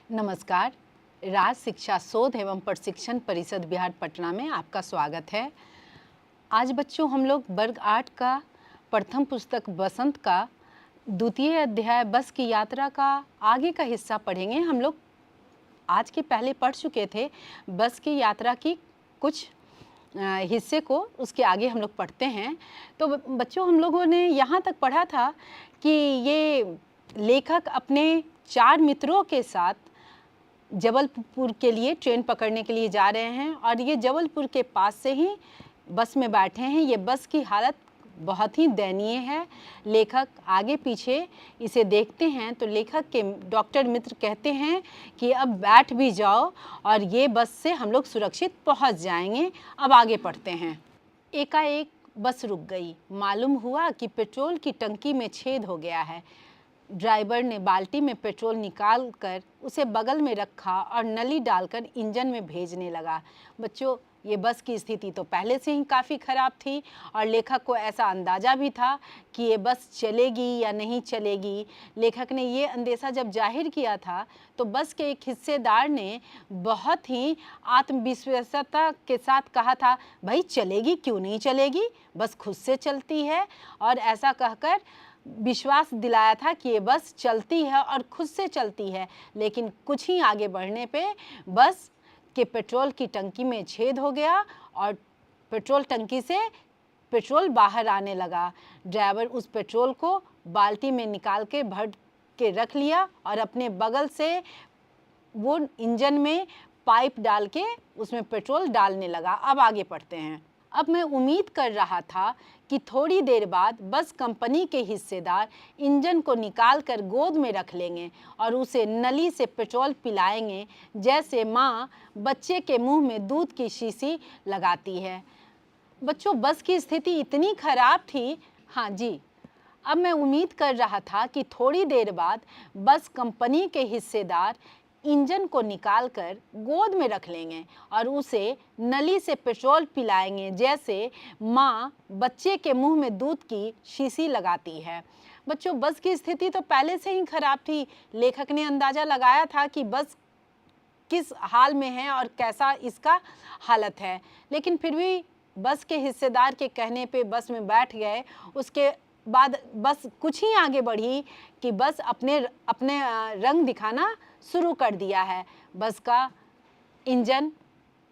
नमस्कार। राज्य शिक्षा शोध एवं प्रशिक्षण परिषद बिहार पटना में आपका स्वागत है। आज बच्चों हम लोग वर्ग 8 का प्रथम पुस्तक बसंत का द्वितीय अध्याय बस की यात्रा का आगे का हिस्सा पढ़ेंगे। हम लोग आज के पहले पढ़ चुके थे बस की यात्रा की कुछ हिस्से को, उसके आगे हम लोग पढ़ते हैं। तो बच्चों हम लोगों ने यहाँ तक पढ़ा था कि ये लेखक अपने 4 मित्रों के साथ जबलपुर के लिए ट्रेन पकड़ने के लिए जा रहे हैं और ये जबलपुर के पास से ही बस में बैठे हैं। ये बस की हालत बहुत ही दयनीय है। लेखक आगे पीछे इसे देखते हैं तो लेखक के डॉक्टर मित्र कहते हैं कि अब बैठ भी जाओ और ये बस से हम लोग सुरक्षित पहुंच जाएंगे। अब आगे पढ़ते हैं। एकाएक बस रुक गई। मालूम हुआ कि पेट्रोल की टंकी में छेद हो गया है। ड्राइवर ने बाल्टी में पेट्रोल निकाल कर उसे बगल में रखा और नली डालकर इंजन में भेजने लगा। बच्चों, ये बस की स्थिति तो पहले से ही काफ़ी ख़राब थी और लेखक को ऐसा अंदाज़ा भी था कि ये बस चलेगी या नहीं चलेगी। लेखक ने ये अंदेशा जब जाहिर किया था तो बस के एक हिस्सेदार ने बहुत ही आत्मविश्वासता के साथ कहा था, भाई चलेगी क्यों नहीं चलेगी, बस खुद से चलती है। और ऐसा कहकर विश्वास दिलाया था कि ये बस चलती है और खुद से चलती है। लेकिन कुछ ही आगे बढ़ने पे बस के पेट्रोल की टंकी में छेद हो गया और पेट्रोल टंकी से पेट्रोल बाहर आने लगा। ड्राइवर उस पेट्रोल को बाल्टी में निकाल के भर के रख लिया और अपने बगल से वो इंजन में पाइप डाल के उसमें पेट्रोल डालने लगा। अब आगे पढ़ते हैं। अब मैं उम्मीद कर रहा था कि थोड़ी देर बाद बस कंपनी के हिस्सेदार इंजन को निकाल कर गोद में रख लेंगे और उसे नली से पेट्रोल पिलाएंगे, जैसे माँ बच्चे के मुंह में दूध की शीशी लगाती है। बच्चों, बस की स्थिति इतनी खराब थी। हाँ जी, अब मैं उम्मीद कर रहा था कि थोड़ी देर बाद बस कंपनी के हिस्सेदार इंजन को निकालकर गोद में रख लेंगे और उसे नली से पेट्रोल पिलाएंगे, जैसे माँ बच्चे के मुंह में दूध की शीशी लगाती है। बच्चों, बस की स्थिति तो पहले से ही खराब थी। लेखक ने अंदाज़ा लगाया था कि बस किस हाल में है और कैसा इसका हालत है, लेकिन फिर भी बस के हिस्सेदार के कहने पे बस में बैठ गए। उसके बाद बस कुछ ही आगे बढ़ी कि बस अपने रंग दिखाना शुरू कर दिया है। बस का इंजन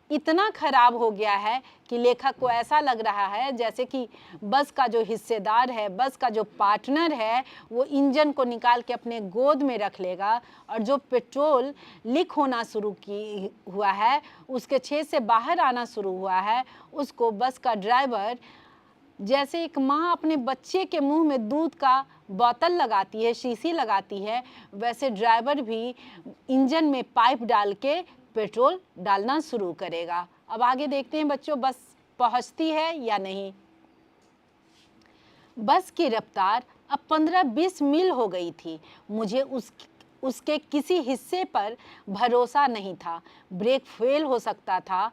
इतना खराब हो गया है कि लेखक को ऐसा लग रहा है जैसे कि बस का जो हिस्सेदार है, बस का जो पार्टनर है, वो इंजन को निकाल के अपने गोद में रख लेगा और जो पेट्रोल लीक होना शुरू हुआ है, उसके छेद से बाहर आना शुरू हुआ है, उसको बस का ड्राइवर जैसे एक माँ अपने बच्चे के मुंह में दूध का बोतल लगाती है, शीशी लगाती है, वैसे ड्राइवर भी इंजन में पाइप डाल के पेट्रोल डालना शुरू करेगा। अब आगे देखते हैं बच्चों, बस पहुंचती है या नहीं। बस की रफ्तार अब 15-20 मील हो गई थी। मुझे उसके किसी हिस्से पर भरोसा नहीं था। ब्रेक फेल हो सकता था,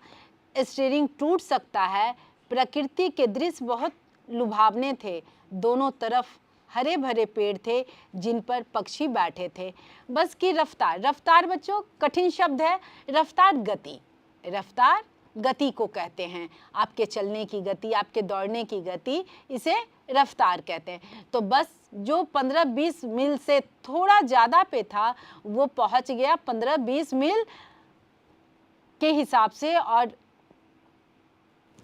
स्टीयरिंग टूट सकता है। प्रकृति के दृश्य बहुत लुभावने थे। दोनों तरफ हरे भरे पेड़ थे जिन पर पक्षी बैठे थे। बस की रफ्तार, रफ्तार बच्चों कठिन शब्द है। रफ्तार गति, रफ्तार गति को कहते हैं। आपके चलने की गति, आपके दौड़ने की गति, इसे रफ्तार कहते हैं। तो बस जो 15-20 मील से थोड़ा ज़्यादा पे था, वो पहुंच गया 15-20 मील के हिसाब से। और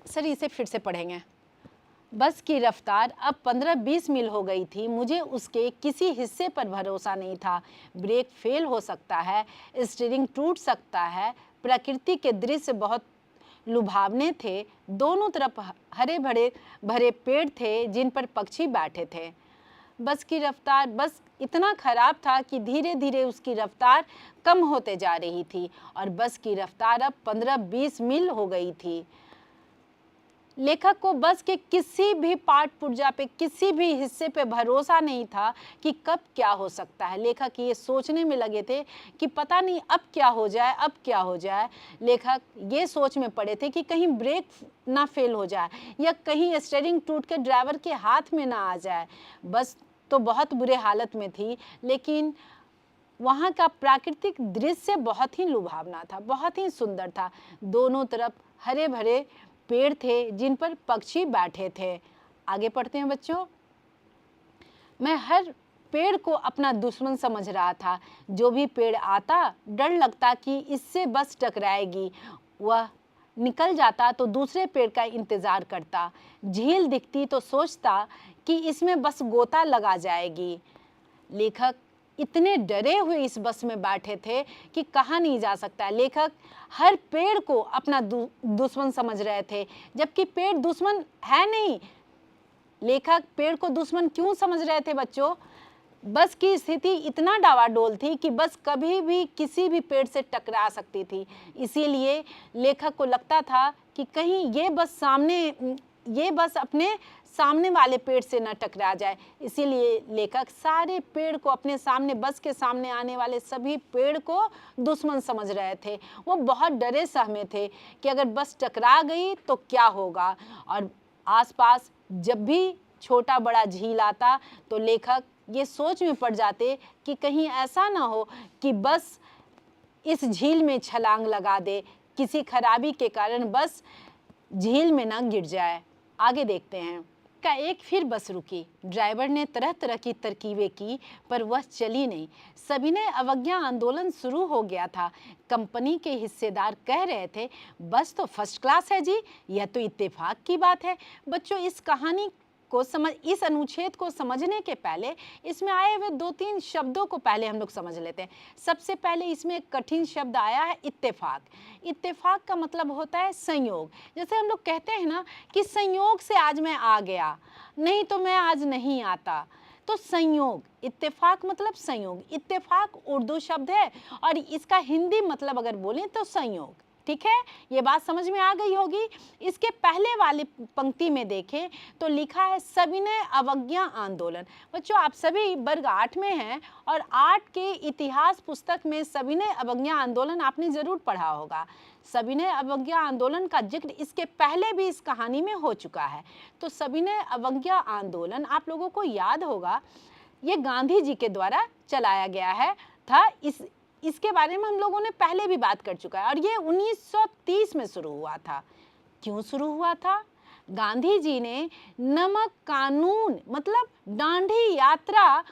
सर इसे फिर से पढ़ेंगे। बस की रफ्तार अब 15-20 मील हो गई थी। मुझे उसके किसी हिस्से पर भरोसा नहीं था। ब्रेक फेल हो सकता है, स्टीयरिंग टूट सकता है। प्रकृति के दृश्य बहुत लुभावने थे। दोनों तरफ हरे भरे पेड़ थे जिन पर पक्षी बैठे थे। बस की रफ्तार, बस इतना खराब था कि धीरे धीरे उसकी रफ्तार कम होते जा रही थी और बस की रफ्तार अब 15-20 मील हो गई थी। लेखक को बस के किसी भी पार्ट पुर्जा पे, किसी भी हिस्से पे भरोसा नहीं था कि कब क्या हो सकता है। लेखक ये सोचने में लगे थे कि पता नहीं अब क्या हो जाए, अब क्या हो जाए। लेखक ये सोच में पड़े थे कि कहीं ब्रेक ना फेल हो जाए या कहीं स्टीयरिंग टूट के ड्राइवर के हाथ में ना आ जाए। बस तो बहुत बुरे हालत में थी, लेकिन वहाँ का प्राकृतिक दृश्य बहुत ही लुभावना था, बहुत ही सुंदर था। दोनों तरफ हरे भरे पेड़ थे जिन पर पक्षी बैठे थे। आगे पढ़ते हैं बच्चों। मैं हर पेड़ को अपना दुश्मन समझ रहा था। जो भी पेड़ आता डर लगता कि इससे बस टकराएगी। वह निकल जाता तो दूसरे पेड़ का इंतज़ार करता। झील दिखती तो सोचता कि इसमें बस गोता लगा जाएगी। लेखक इतने डरे हुए इस बस में बैठे थे कि कहा नहीं जा सकता। लेखक हर पेड़ को अपना दुश्मन समझ रहे थे, जबकि पेड़ दुश्मन है नहीं। लेखक पेड़ को दुश्मन क्यों समझ रहे थे बच्चों? बस की स्थिति इतना डावाडोल थी कि बस कभी भी किसी भी पेड़ से टकरा सकती थी। इसीलिए लेखक को लगता था कि कहीं ये बस अपने सामने वाले पेड़ से न टकरा जाए। इसीलिए लेखक सारे पेड़ को अपने सामने, बस के सामने आने वाले सभी पेड़ को दुश्मन समझ रहे थे। वो बहुत डरे सहमे थे कि अगर बस टकरा गई तो क्या होगा। और आसपास जब भी छोटा बड़ा झील आता तो लेखक ये सोच में पड़ जाते कि कहीं ऐसा ना हो कि बस इस झील में छलांग लगा दे, किसी खराबी के कारण बस झील में ना गिर जाए। आगे देखते हैं। एक फिर बस रुकी। ड्राइवर ने तरह तरह की तरकीबें की पर वह चली नहीं। सविनय अवज्ञा आंदोलन शुरू हो गया था। कंपनी के हिस्सेदार कह रहे थे, बस तो फर्स्ट क्लास है जी, यह तो इत्तेफाक की बात है। बच्चों, इस अनुच्छेद को समझने के पहले इसमें आए हुए 2-3 शब्दों को पहले हम लोग समझ लेते हैं। सबसे पहले इसमें एक कठिन शब्द आया है, इत्तेफाक। इत्तेफाक का मतलब होता है संयोग। जैसे हम लोग कहते हैं ना कि संयोग से आज मैं आ गया, नहीं तो मैं आज नहीं आता। तो संयोग, इत्तेफाक मतलब संयोग। इत्तेफाक उर्दू शब्द है और इसका हिंदी मतलब अगर बोलें तो संयोग। ठीक है, ये बात समझ में आ गई होगी। इसके पहले वाली पंक्ति में देखें तो लिखा है सविनय अवज्ञा आंदोलन। बच्चों, आप सभी वर्ग 8 में हैं और 8 के इतिहास पुस्तक में सविनय अवज्ञा आंदोलन आपने जरूर पढ़ा होगा। सविनय अवज्ञा आंदोलन का जिक्र इसके पहले भी इस कहानी में हो चुका है। तो सविनय अवज्ञा आंदोलन आप लोगों को याद होगा, ये गांधी जी के द्वारा चलाया गया है था। इसके बारे में हम लोगों ने पहले भी बात कर चुका है और ये 1930 में शुरू हुआ था। क्यों शुरू हुआ था? गांधी जी ने नमक कानून मतलब दांडी यात्रा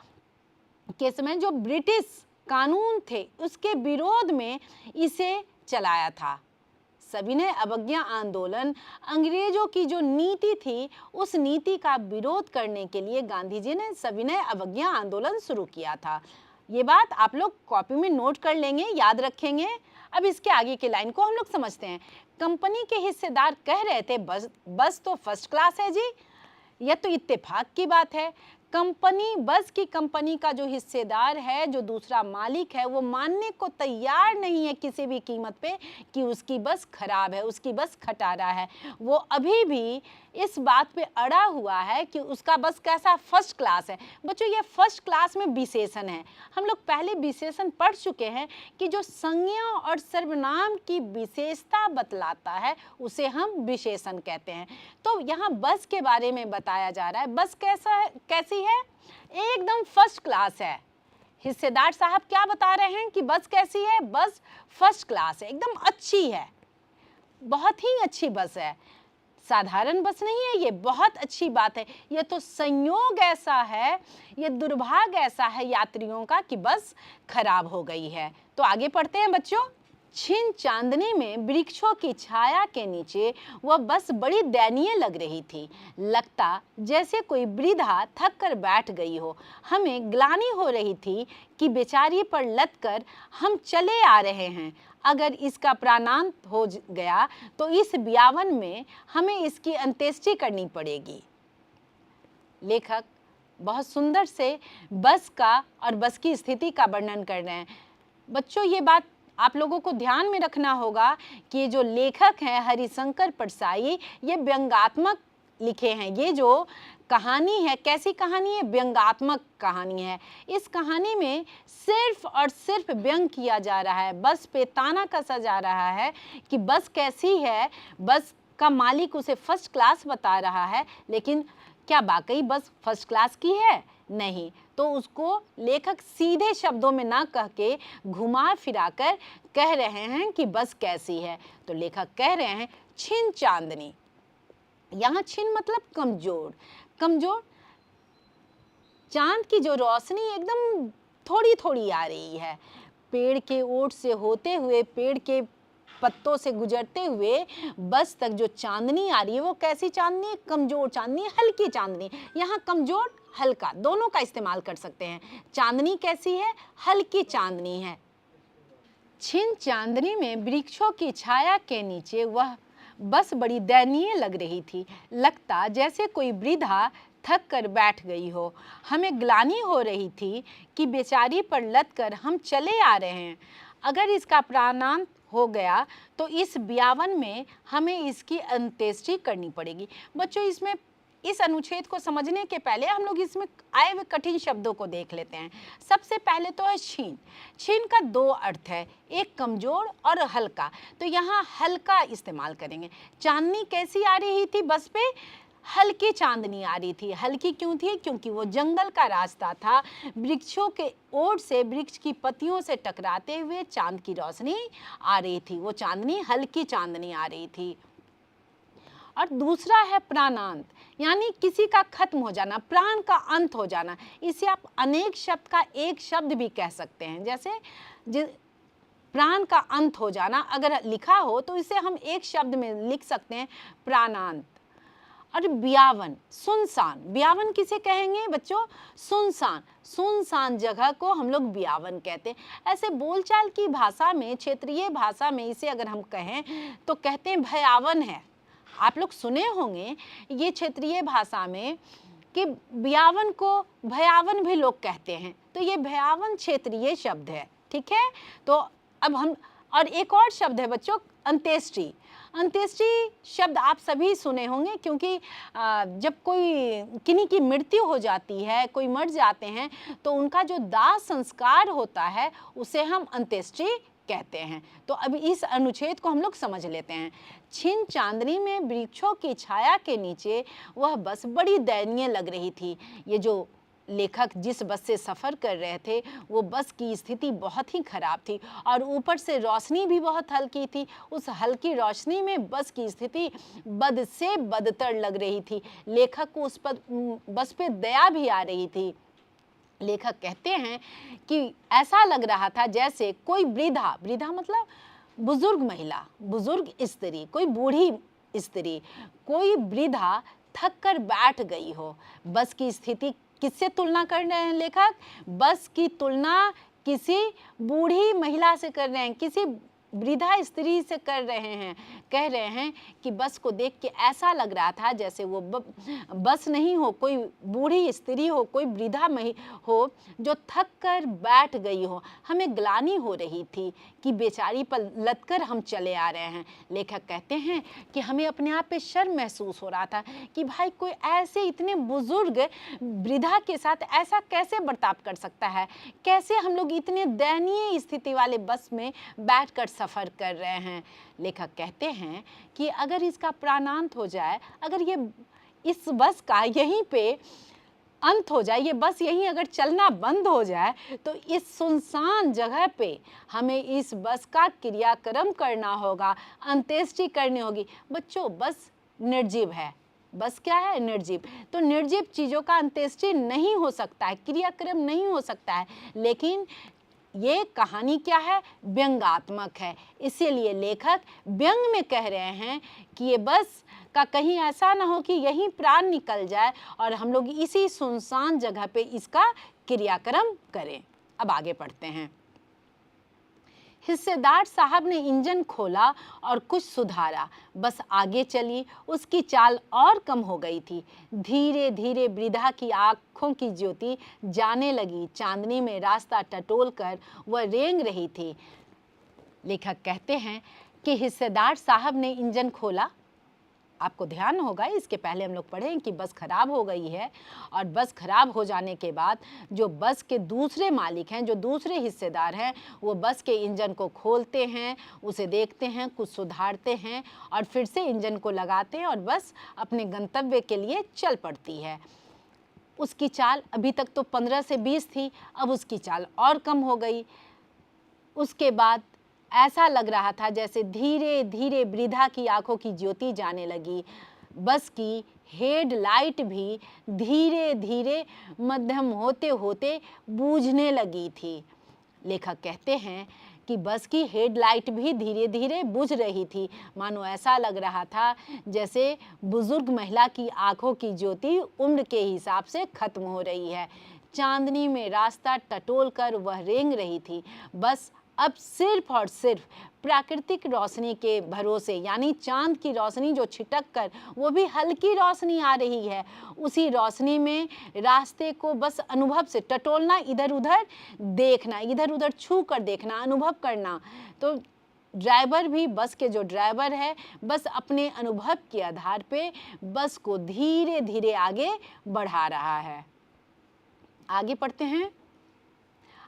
के समय जो ब्रिटिश कानून थे उसके विरोध में इसे चलाया था। सविनय अवज्ञा आंदोलन अंग्रेजों की जो नीति थी उस नीति का विरोध करने के लिए गांधी जी ने सविनय अवज्ञा आंदोलन शुरू किया था। ये बात आप लोग कॉपी में नोट कर लेंगे, याद रखेंगे। अब इसके आगे की लाइन को हम लोग समझते हैं। कंपनी के हिस्सेदार कह रहे थे, बस तो फर्स्ट क्लास है जी, यह तो इत्तेफाक की बात है। कंपनी का जो हिस्सेदार है, जो दूसरा मालिक है, वो मानने को तैयार नहीं है किसी भी कीमत पे कि उसकी बस खराब है, उसकी बस खटारा है। वो अभी भी इस बात पे अड़ा हुआ है कि उसका बस कैसा, फर्स्ट क्लास है। बच्चों, ये फर्स्ट क्लास में विशेषण है। हम लोग पहले विशेषण पढ़ चुके हैं कि जो संज्ञा और सर्वनाम की विशेषता बतलाता है उसे हम विशेषण कहते हैं। तो यहाँ बस के बारे में बताया जा रहा है। बस कैसी है? एकदम फर्स्ट क्लास है। हिस्सेदार साहब क्या बता रहे हैं कि बस कैसी है? बस फर्स्ट क्लास है, एकदम अच्छी है, बहुत ही अच्छी बस है। साधारण बस नहीं है, ये बहुत अच्छी बात है। ये तो संयोग ऐसा है, ये दुर्भाग्य ऐसा है यात्रियों का कि बस खराब हो गई है। तो आगे पढ़ते हैं बच्चों। छिन चांदनी में वृक्षों की छाया के नीचे वह बस बड़ी दयनीय लग रही थी। लगता जैसे कोई वृद्धा थक कर बैठ गई हो। हमें ग्लानि हो रही थी कि बेचारी पर लद कर हम चले आ रहे हैं। अगर इसका प्राणांत हो गया तो इस ब्यावन में हमें इसकी अंत्येष्टि करनी पड़ेगी। लेखक बहुत सुंदर से बस का और बस की स्थिति का वर्णन कर रहे हैं। बच्चों, ये बात आप लोगों को ध्यान में रखना होगा कि ये जो लेखक हैं हरिशंकर परसाई, ये व्यंग्यात्मक लिखे हैं। ये जो कहानी है, कैसी कहानी है? व्यंग्यात्मक कहानी है। इस कहानी में सिर्फ और सिर्फ व्यंग किया जा रहा है, बस पे ताना कसा जा रहा है कि बस कैसी है। बस का मालिक उसे फर्स्ट क्लास बता रहा है, लेकिन क्या वाकई बस फर्स्ट क्लास की है? नहीं। तो उसको लेखक सीधे शब्दों में ना कह के घुमा फिरा कर कह रहे हैं कि बस कैसी है। तो लेखक कह रहे हैं छिन चांदनी। यहाँ छिन मतलब कमजोर। कमजोर, चांद की जो रोशनी एकदम थोड़ी थोड़ी आ रही है। पेड़ के ओट से होते हुए, पेड़ के पत्तों से गुजरते हुए बस तक जो चांदनी आ रही है वो कैसी चांदनी है? कमजोर चांदनी, हल्की चांदनी। यहाँ कमजोर हल्का दोनों का इस्तेमाल कर सकते हैं। चांदनी कैसी है? हल्की चांदनी है। छिन चांदनी में वृक्षों की छाया के नीचे वह बस बड़ी दयनीय लग रही थी। लगता जैसे कोई वृद्धा थक कर बैठ गई हो। हमें ग्लानि हो रही थी कि बेचारी पर लद कर हम चले आ रहे हैं। अगर इसका प्राणांत हो गया तो इस ब्यावन में हमें इसकी अंत्येष्टि करनी पड़ेगी। बच्चों, इसमें इस अनुच्छेद को समझने के पहले हम लोग इसमें आए हुए कठिन शब्दों को देख लेते हैं। सबसे पहले तो है छीन। छीन का दो अर्थ है, एक कमजोर और हल्का। तो यहाँ हल्का इस्तेमाल करेंगे। चांदनी कैसी आ रही थी बस पे? हल्की चांदनी आ रही थी। हल्की क्यों थी? क्योंकि वो जंगल का रास्ता था। वृक्षों के ओर से, वृक्ष की पत्तियों से टकराते हुए चांद की रोशनी आ रही थी। वो चांदनी हल्की चांदनी आ रही थी। और दूसरा है प्राणांत, यानी किसी का खत्म हो जाना, प्राण का अंत हो जाना। इसे आप अनेक शब्द का एक शब्द भी कह सकते हैं। जैसे प्राण का अंत हो जाना अगर लिखा हो तो इसे हम एक शब्द में लिख सकते हैं, प्राणांत। और ब्यावन, सुनसान। ब्यावन किसे कहेंगे बच्चों? सुनसान। सुनसान जगह को हम लोग ब्यावन कहते हैं। ऐसे बोलचाल की भाषा में, क्षेत्रीय भाषा में इसे अगर हम कहें तो कहते हैं भयावन है। आप लोग सुने होंगे ये क्षेत्रीय भाषा में कि ब्यावन को भयावन भी लोग कहते हैं। तो ये भयावन क्षेत्रीय शब्द है, ठीक है। तो अब हम, और एक और शब्द है बच्चों, अंत्येष्टि। अंत्येष्टि शब्द आप सभी सुने होंगे, क्योंकि जब कोई किन्हीं की मृत्यु हो जाती है, कोई मर जाते हैं, तो उनका जो दाह संस्कार होता है उसे हम अंत्येष्टि कहते हैं। तो अब इस अनुच्छेद को हम लोग समझ लेते हैं। छिन चांदनी में वृक्षों की छाया के नीचे वह बस बड़ी दयनीय लग रही थी। ये जो लेखक जिस बस से सफ़र कर रहे थे वो बस की स्थिति बहुत ही खराब थी, और ऊपर से रोशनी भी बहुत हल्की थी। उस हल्की रोशनी में बस की स्थिति बद से बदतर लग रही थी। लेखक को उस पर, बस पे दया भी आ रही थी। लेखक कहते हैं कि ऐसा लग रहा था जैसे कोई वृद्धा, वृद्धा मतलब बुजुर्ग महिला, बुजुर्ग स्त्री, कोई बूढ़ी स्त्री, कोई वृद्धा थक कर बैठ गई हो। बस की स्थिति किससे तुलना कर रहे हैं लेखक? बस की तुलना किसी बूढ़ी महिला से कर रहे हैं, किसी वृद्धा स्त्री से कर रहे हैं। कह रहे हैं कि बस को देख के ऐसा लग रहा था जैसे वो बस नहीं हो, कोई बूढ़ी स्त्री हो, कोई वृद्धा हो जो थक कर बैठ गई हो। हमें ग्लानि हो रही थी कि बेचारी पर लदकर हम चले आ रहे हैं। लेखक कहते हैं कि हमें अपने आप पे शर्म महसूस हो रहा था कि भाई कोई ऐसे इतने बुजुर्ग वृद्धा के साथ ऐसा कैसे बर्ताव कर सकता है, कैसे हम लोग इतने दयनीय स्थिति वाले बस में बैठकर सफ़र कर रहे हैं। लेखक कहते हैं कि अगर इसका प्राणांत हो जाए, अगर ये इस बस का यहीं पे अंत हो जाए, ये बस यहीं अगर चलना बंद हो जाए, तो इस सुनसान जगह पे हमें इस बस का क्रियाक्रम करना होगा, अंत्येष्टि करनी होगी। बच्चों, बस निर्जीव है। बस क्या है? निर्जीव। तो निर्जीव चीज़ों का अंत्येष्टि नहीं हो सकता है, क्रियाक्रम नहीं हो सकता है। लेकिन ये कहानी क्या है? व्यंग्यात्मक है। इसीलिए लेखक व्यंग में कह रहे हैं कि ये बस का कहीं ऐसा ना हो कि यहीं प्राण निकल जाए और हम लोग इसी सुनसान जगह पे इसका क्रियाक्रम करें। अब आगे पढ़ते हैं। हिस्सेदार साहब ने इंजन खोला और कुछ सुधारा। बस आगे चली। उसकी चाल और कम हो गई थी। धीरे धीरे वृद्धा की आंखों की ज्योति जाने लगी। चांदनी में रास्ता टटोल कर वह रेंग रही थी। लेखक कहते हैं कि हिस्सेदार साहब ने इंजन खोला। आपको ध्यान होगा, इसके पहले हम लोग पढ़ें कि बस खराब हो गई है, और बस खराब हो जाने के बाद जो बस के दूसरे मालिक हैं, जो दूसरे हिस्सेदार हैं, वो बस के इंजन को खोलते हैं, उसे देखते हैं, कुछ सुधारते हैं और फिर से इंजन को लगाते हैं और बस अपने गंतव्य के लिए चल पड़ती है। उसकी चाल अभी तक तो 15 से 20 थी, अब उसकी चाल और कम हो गई। उसके बाद ऐसा लग रहा था जैसे धीरे धीरे वृद्धा की आंखों की ज्योति जाने लगी। बस की हेडलाइट भी धीरे धीरे मध्यम होते होते बूझने लगी थी। लेखक कहते हैं कि बस की हेडलाइट भी धीरे धीरे बुझ रही थी। मानो ऐसा लग रहा था जैसे बुजुर्ग महिला की आंखों की ज्योति उम्र के हिसाब से खत्म हो रही है। चांदनी में रास्ता टटोल कर वह रेंग रही थी। बस अब सिर्फ और सिर्फ प्राकृतिक रोशनी के भरोसे, यानी चांद की रोशनी जो छिटक कर, वो भी हल्की रोशनी आ रही है, उसी रोशनी में रास्ते को बस अनुभव से टटोलना, इधर उधर देखना, इधर उधर छू कर देखना, अनुभव करना। तो ड्राइवर भी, बस के जो ड्राइवर है, बस अपने अनुभव के आधार पे बस को धीरे धीरे आगे बढ़ा रहा है। आगे पढ़ते हैं।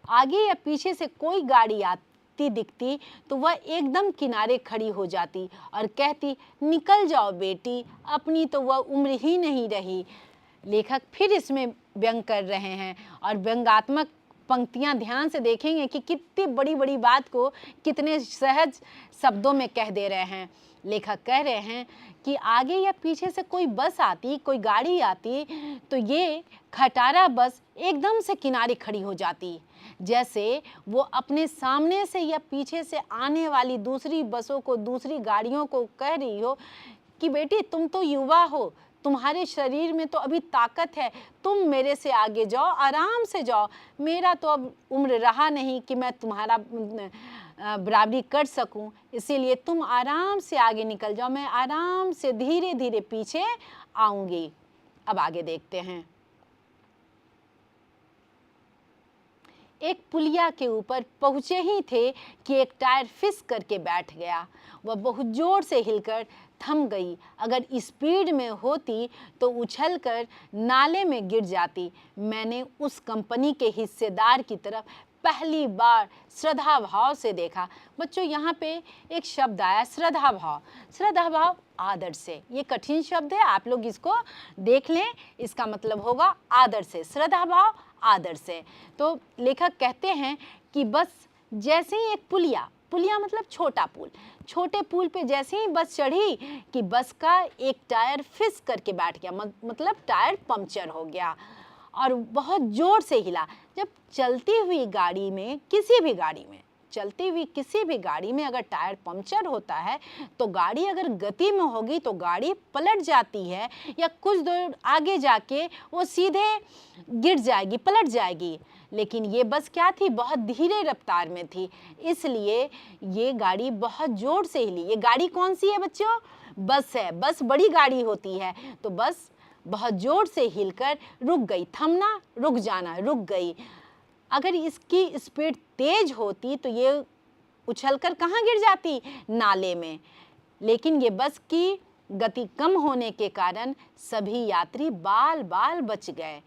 आगे या पीछे से कोई गाड़ी आती दिखती तो वह एकदम किनारे खड़ी हो जाती और कहती, निकल जाओ बेटी, अपनी तो वह उम्र ही नहीं रही। लेखक फिर इसमें व्यंग कर रहे हैं और व्यंगात्मक पंक्तियां ध्यान से देखेंगे कि कितनी बड़ी बड़ी बात को कितने सहज शब्दों में कह दे रहे हैं। लेखक कह रहे हैं कि आगे या पीछे से कोई बस आती, कोई गाड़ी आती, तो ये खटारा बस एकदम से किनारे खड़ी हो जाती, जैसे वो अपने सामने से या पीछे से आने वाली दूसरी बसों को, दूसरी गाड़ियों को कह रही हो कि बेटी तुम तो युवा हो, तुम्हारे शरीर में तो अभी ताकत है, तुम मेरे से आगे जाओ, आराम से जाओ, मेरा तो अब उम्र रहा नहीं कि मैं तुम्हारा बराबरी कर सकूं, इसीलिए तुम आराम से आगे निकल जाओ, मैं आराम से धीरे धीरे पीछे आऊंगी। अब आगे देखते हैं। एक पुलिया के ऊपर पहुंचे ही थे कि एक टायर फिस करके बैठ गया। वह बहुत जोर से हिलकर थम गई। अगर स्पीड में होती तो उछलकर नाले में गिर जाती। मैंने उस कंपनी के हिस्सेदार की तरफ पहली बार श्रद्धा भाव से देखा। बच्चों, यहाँ पे एक शब्द आया, श्रद्धा भाव। श्रद्धा भाव आदर से, ये कठिन शब्द है, आप लोग इसको देख लें, इसका मतलब होगा आदर से। श्रद्धा भाव आदर से। तो लेखक कहते हैं कि बस जैसे ही एक पुलिया, पुलिया मतलब छोटा पुल, छोटे पुल पे जैसे ही बस चढ़ी कि बस का एक टायर फिस करके बैठ गया, मतलब टायर पंक्चर हो गया और बहुत जोर से हिला। जब चलती हुई गाड़ी में, किसी भी गाड़ी में, चलती हुई किसी भी गाड़ी में अगर टायर पंक्चर होता है तो गाड़ी अगर गति में होगी तो गाड़ी पलट जाती है, या कुछ दूर आगे जाके वो सीधे गिर जाएगी, पलट जाएगी। लेकिन ये बस क्या थी, बहुत धीरे रफ्तार में थी, इसलिए ये गाड़ी बहुत जोर से हिली। ये गाड़ी कौन सी है बच्चों? बस है। बस बड़ी गाड़ी होती है, तो बस बहुत जोर से हिलकर रुक गई। थमना, रुक जाना, रुक गई। अगर इसकी स्पीड तेज होती तो ये उछलकर कहाँ गिर जाती? नाले में। लेकिन ये बस की गति कम होने के कारण सभी यात्री बाल बाल बच गए।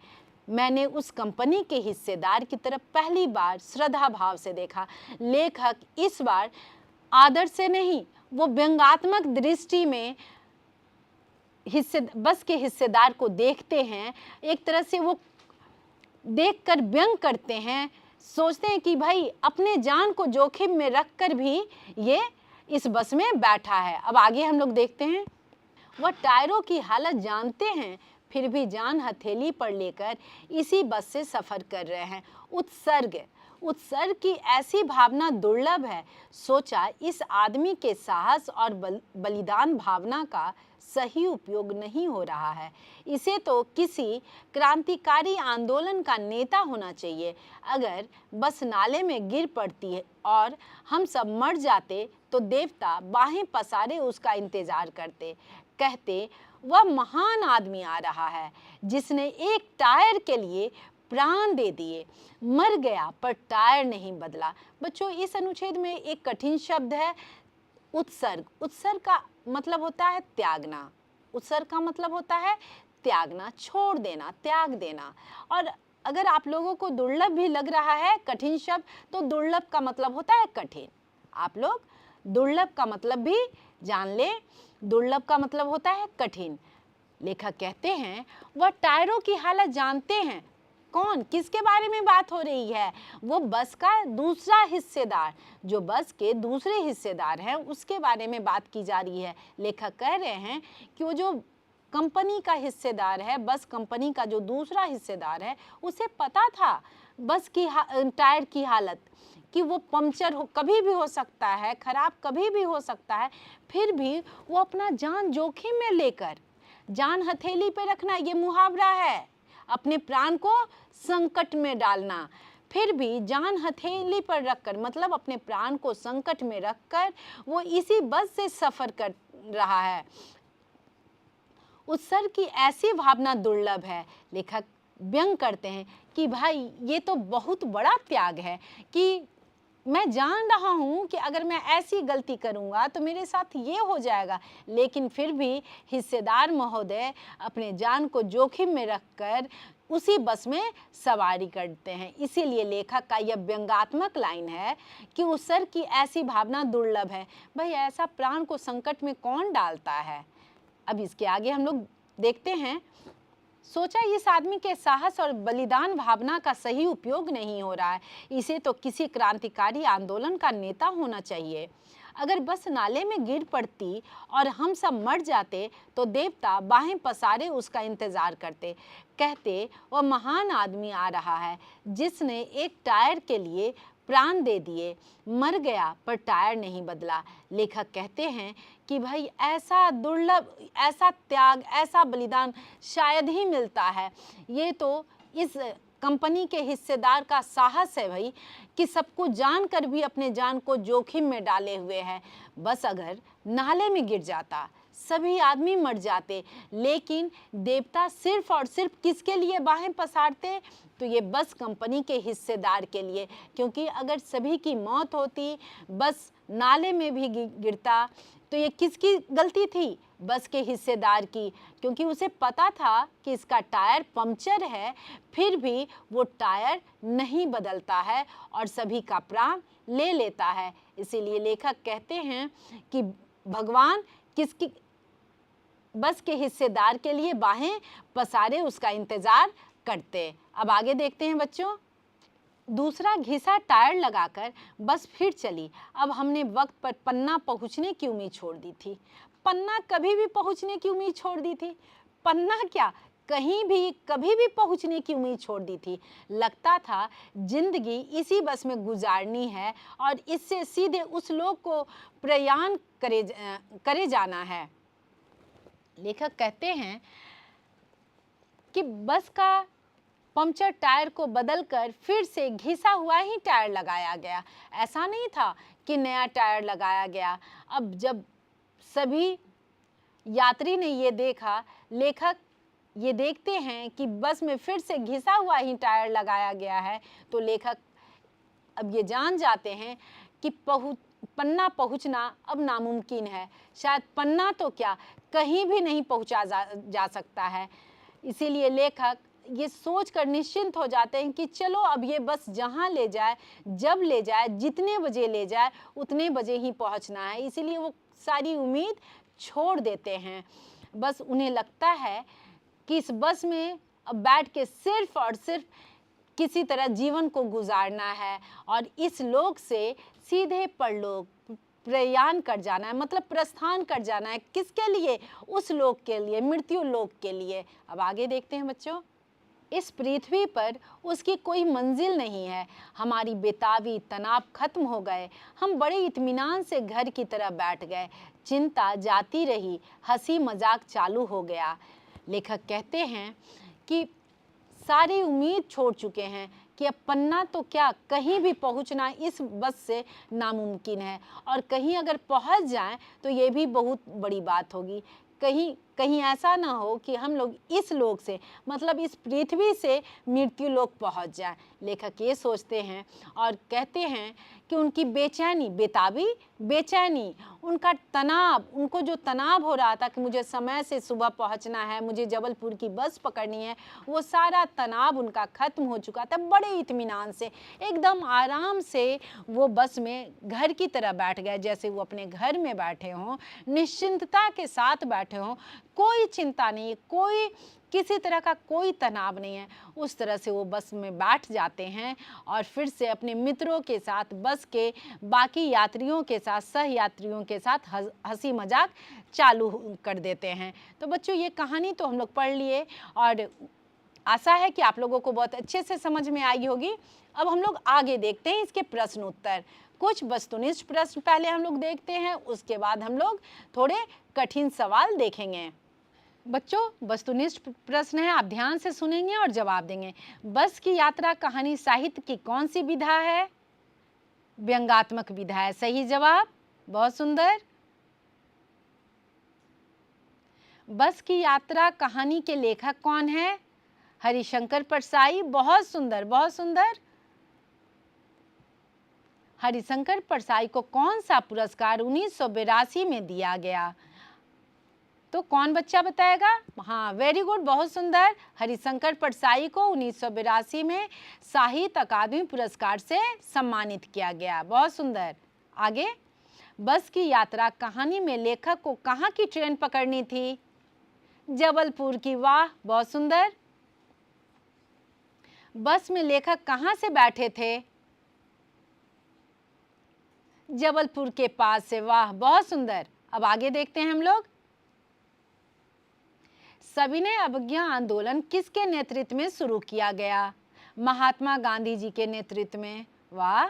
मैंने उस कंपनी के हिस्सेदार की तरफ पहली बार श्रद्धा भाव से देखा। लेखक इस बार आदर से नहीं, वो व्यंग्यात्मक दृष्टि में बस के हिस्सेदार को देखते हैं। एक तरह से वो देखकर व्यंग करते हैं, सोचते हैं कि भाई अपने जान को जोखिम में रखकर भी ये इस बस में बैठा है। अब आगे हम लोग देखते हैं। वह टायरों की हालत जानते हैं, फिर भी जान हथेली पर लेकर इसी बस से सफर कर रहे हैं। उत्सर्ग की ऐसी भावना दुर्लभ है। सोचा इस आदमी के साहस और बलिदान भावना का सही उपयोग नहीं हो रहा है। इसे तो किसी क्रांतिकारी आंदोलन का नेता होना चाहिए। अगर बस नाले में गिर पड़ती है और हम सब मर जाते तो देवता बाहें पसारे उसका इंतजार करते, कहते वह महान आदमी आ रहा है जिसने एक टायर के लिए प्राण दे दिए। मर गया पर टायर नहीं बदला। बच्चों, इस अनुच्छेद में एक कठिन शब्द है उत्सर्ग। उत्सर्ग का मतलब होता है त्यागना। उत्सर्ग का मतलब होता है त्यागना, छोड़ देना, त्याग देना। और अगर आप लोगों को दुर्लभ भी लग रहा है कठिन शब्द, तो दुर्लभ का मतलब होता है कठिन। आप लोग दुर्लभ का मतलब भी जान ले। दुर्लभ का मतलब होता है कठिन। लेखक कहते हैं वह टायरों की हालत जानते हैं। कौन, किसके बारे में बात हो रही है? वो बस का दूसरा हिस्सेदार, जो बस के दूसरे हिस्सेदार हैं उसके बारे में बात की जा रही है। लेखक कह रहे हैं कि वो जो कंपनी का हिस्सेदार है, बस कंपनी का जो दूसरा हिस्सेदार है, उसे पता था बस की टायर की हालत, कि वो पंक्चर कभी भी हो सकता है, खराब कभी भी हो सकता है, फिर भी वो अपना जान जोखिम में लेकर, जान हथेली पे रखना, ये मुहावरा है, अपने प्राण को संकट में डालना, फिर भी जान हथेली पर रखकर, मतलब अपने प्राण को संकट में रखकर वो इसी बस से सफर कर रहा है। उस सर की ऐसी भावना दुर्लभ है। लेखक व्यंग करते हैं कि भाई ये तो बहुत बड़ा त्याग है, कि मैं जान रहा हूँ कि अगर मैं ऐसी गलती करूँगा तो मेरे साथ ये हो जाएगा, लेकिन फिर भी हिस्सेदार महोदय अपने जान को जोखिम में रखकर उसी बस में सवारी करते हैं। इसीलिए लेखक का यह व्यंग्यात्मक लाइन है कि उस सर की ऐसी भावना दुर्लभ है। भाई ऐसा प्राण को संकट में कौन डालता है? अब इसके आगे हम लोग देखते हैं। सोचा इस आदमी के साहस और बलिदान भावना का सही उपयोग नहीं हो रहा है, इसे तो किसी क्रांतिकारी आंदोलन का नेता होना चाहिए। अगर बस नाले में गिर पड़ती और हम सब मर जाते तो देवता बाहें पसारे उसका इंतजार करते, कहते वह महान आदमी आ रहा है जिसने एक टायर के लिए प्राण दे दिए, मर गया पर टायर नहीं बदला। लेखक कहते हैं कि भाई ऐसा दुर्लभ, ऐसा त्याग, ऐसा बलिदान शायद ही मिलता है। ये तो इस कंपनी के हिस्सेदार का साहस है भाई, कि सबको जानकर भी अपने जान को जोखिम में डाले हुए है। बस अगर नाले में गिर जाता, सभी आदमी मर जाते, लेकिन देवता सिर्फ और सिर्फ किसके लिए बाहें पसारते? तो ये बस कंपनी के हिस्सेदार के लिए, क्योंकि अगर सभी की मौत होती, बस नाले में भी गिरता, तो ये किसकी गलती थी? बस के हिस्सेदार की, क्योंकि उसे पता था कि इसका टायर पंक्चर है, फिर भी वो टायर नहीं बदलता है और सभी का प्राण ले लेता है। इसीलिए लेखक कहते हैं कि भगवान किसकी, बस के हिस्सेदार के लिए बाहें पसारे उसका इंतजार करते। अब आगे देखते हैं बच्चों। दूसरा घिसा टायर लगाकर बस फिर चली। अब हमने वक्त पर पन्ना पहुंचने की उम्मीद छोड़ दी थी। पन्ना कभी भी पहुंचने की उम्मीद छोड़ दी थी। पन्ना क्या, कहीं भी कभी भी पहुंचने की उम्मीद छोड़ दी थी। लगता था जिंदगी इसी बस में गुजारनी है और इससे सीधे उस लोक को प्रयाण करे जाना है। लेखक कहते हैं कि बस का पंक्चर टायर को बदलकर फिर से घिसा हुआ ही टायर लगाया गया। ऐसा नहीं था कि नया टायर लगाया गया। अब जब सभी यात्री ने ये देखा, लेखक ये देखते हैं कि बस में फिर से घिसा हुआ ही टायर लगाया गया है, तो लेखक अब ये जान जाते हैं कि पन्ना पहुंचना अब नामुमकिन है। शायद पन्ना तो क्या, कहीं भी नहीं पहुंचा जा सकता है। इसीलिए लेखक ये सोच कर निश्चिंत हो जाते हैं कि चलो अब ये बस जहाँ ले जाए, जब ले जाए, जितने बजे ले जाए, उतने बजे ही पहुँचना है। इसीलिए वो सारी उम्मीद छोड़ देते हैं। बस उन्हें लगता है कि इस बस में अब बैठ के सिर्फ और सिर्फ किसी तरह जीवन को गुजारना है और इस लोक से सीधे परलोक प्रयाण कर जाना है, मतलब प्रस्थान कर जाना है। किसके लिए? उस लोक के लिए, मृत्यु लोक के लिए। अब आगे देखते हैं बच्चों। इस पृथ्वी पर उसकी कोई मंजिल नहीं है। हमारी बेताबी, तनाव खत्म हो गए। हम बड़े इत्मीनान से घर की तरह बैठ गए। चिंता जाती रही, हंसी मजाक चालू हो गया। लेखक कहते हैं कि सारी उम्मीद छोड़ चुके हैं कि अब पन्ना तो क्या, कहीं भी पहुंचना इस बस से नामुमकिन है, और कहीं अगर पहुंच जाएं तो ये भी बहुत बड़ी बात होगी। कहीं ऐसा ना हो कि हम लोग इस लोक से, मतलब इस पृथ्वी से मृत्यु लोक पहुंच जाएं। लेखक ये सोचते हैं और कहते हैं कि उनकी बेचैनी, बेताबी, बेचैनी, उनका तनाव, उनको जो तनाव हो रहा था कि मुझे समय से सुबह पहुंचना है, मुझे जबलपुर की बस पकड़नी है, वो सारा तनाव उनका खत्म हो चुका था। बड़े इत्मीनान से, एकदम आराम से वो बस में घर की तरह बैठ गए, जैसे वो अपने घर में बैठे हों, निश्चिंतता के साथ बैठे हों। कोई चिंता नहीं है, कोई किसी तरह का कोई तनाव नहीं है। उस तरह से वो बस में बैठ जाते हैं और फिर से अपने मित्रों के साथ, बस के बाकी यात्रियों के साथ, सह यात्रियों के साथ हंसी मजाक चालू कर देते हैं। तो बच्चों, ये कहानी तो हम लोग पढ़ लिए और आशा है कि आप लोगों को बहुत अच्छे से समझ में आई होगी। अब हम लोग आगे देखते हैं इसके प्रश्न उत्तर। कुछ वस्तुनिष्ठ प्रश्न पहले हम लोग देखते हैं, उसके बाद हम लोग थोड़े कठिन सवाल देखेंगे। बच्चों, वस्तुनिष्ठ प्रश्न है, आप ध्यान से सुनेंगे और जवाब देंगे। बस की यात्रा कहानी साहित्य की कौन सी विधा है? व्यंग्यात्मक विधा है। सही जवाब, बहुत सुंदर। बस की यात्रा कहानी के लेखक कौन है? हरिशंकर परसाई। बहुत सुंदर, बहुत सुंदर। हरिशंकर परसाई को कौन सा पुरस्कार 1982 में दिया गया? तो कौन बच्चा बताएगा? हाँ, वेरी गुड, बहुत सुंदर। हरिशंकर परसाई को 1982 में साहित्य अकादमी पुरस्कार से सम्मानित किया गया। बहुत सुंदर। आगे, बस की यात्रा कहानी में लेखक को कहाँ की ट्रेन पकड़नी थी? जबलपुर की। वाह, बहुत सुंदर। बस में लेखक कहाँ से बैठे थे? जबलपुर के पास से। वाह, बहुत सुंदर। अब आगे देखते हैं हम लोग। सविनय अवज्ञा आंदोलन किसके नेतृत्व में शुरू किया गया? महात्मा गांधी जी के नेतृत्व में। वाह।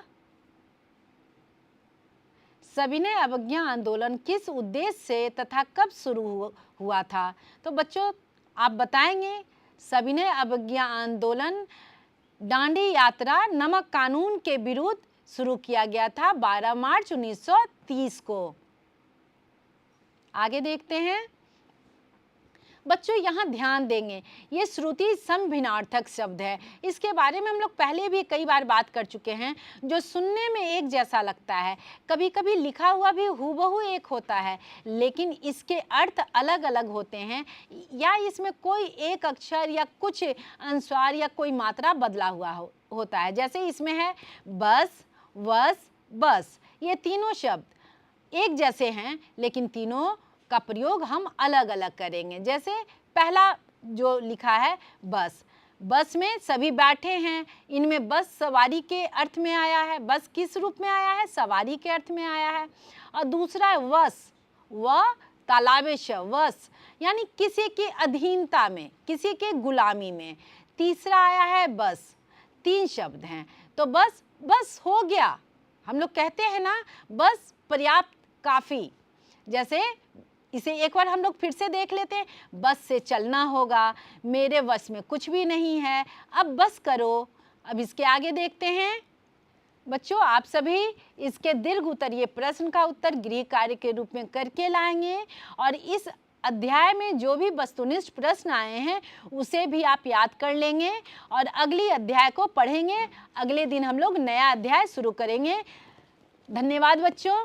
सविनय अवज्ञा आंदोलन किस उद्देश्य से तथा कब शुरू हुआ था? तो बच्चों, आप बताएंगे। सविनय अवज्ञा आंदोलन दांडी यात्रा नमक कानून के विरुद्ध शुरू किया गया था 12 मार्च 1930 को। आगे देखते हैं। बच्चों, यहाँ ध्यान देंगे, ये श्रुति समभिन्नार्थक शब्द है। इसके बारे में हम लोग पहले भी कई बार बात कर चुके हैं। जो सुनने में एक जैसा लगता है, कभी कभी लिखा हुआ भी हूबहू एक होता है, लेकिन इसके अर्थ अलग अलग होते हैं, या इसमें कोई एक अक्षर या कुछ अनुस्वार या कोई मात्रा बदला हुआ होता है। जैसे इसमें है बस, वस, बस। ये तीनों शब्द एक जैसे हैं, लेकिन तीनों का प्रयोग हम अलग अलग करेंगे। जैसे पहला जो लिखा है बस, बस में सभी बैठे हैं, इनमें बस सवारी के अर्थ में आया है। बस किस रूप में आया है? सवारी के अर्थ में आया है। और दूसरा है वस, व तालाबेश, वस यानी किसी की अधीनता में, किसी के गुलामी में। तीसरा आया है बस। 3 शब्द हैं। तो बस, बस हो गया। हम लोग कहते हैं ना, बस पर्याप्त, काफी। जैसे इसे एक बार हम लोग फिर से देख लेते हैं। बस से चलना होगा, मेरे वश में कुछ भी नहीं है, अब बस करो। अब इसके आगे देखते हैं। बच्चों, आप सभी इसके दीर्घ उत्तरीय प्रश्न का उत्तर गृह कार्य के रूप में करके लाएंगे, और इस अध्याय में जो भी वस्तुनिष्ठ प्रश्न आए हैं उसे भी आप याद कर लेंगे, और अगली अध्याय को पढ़ेंगे। अगले दिन हम लोग नया अध्याय शुरू करेंगे। धन्यवाद बच्चों।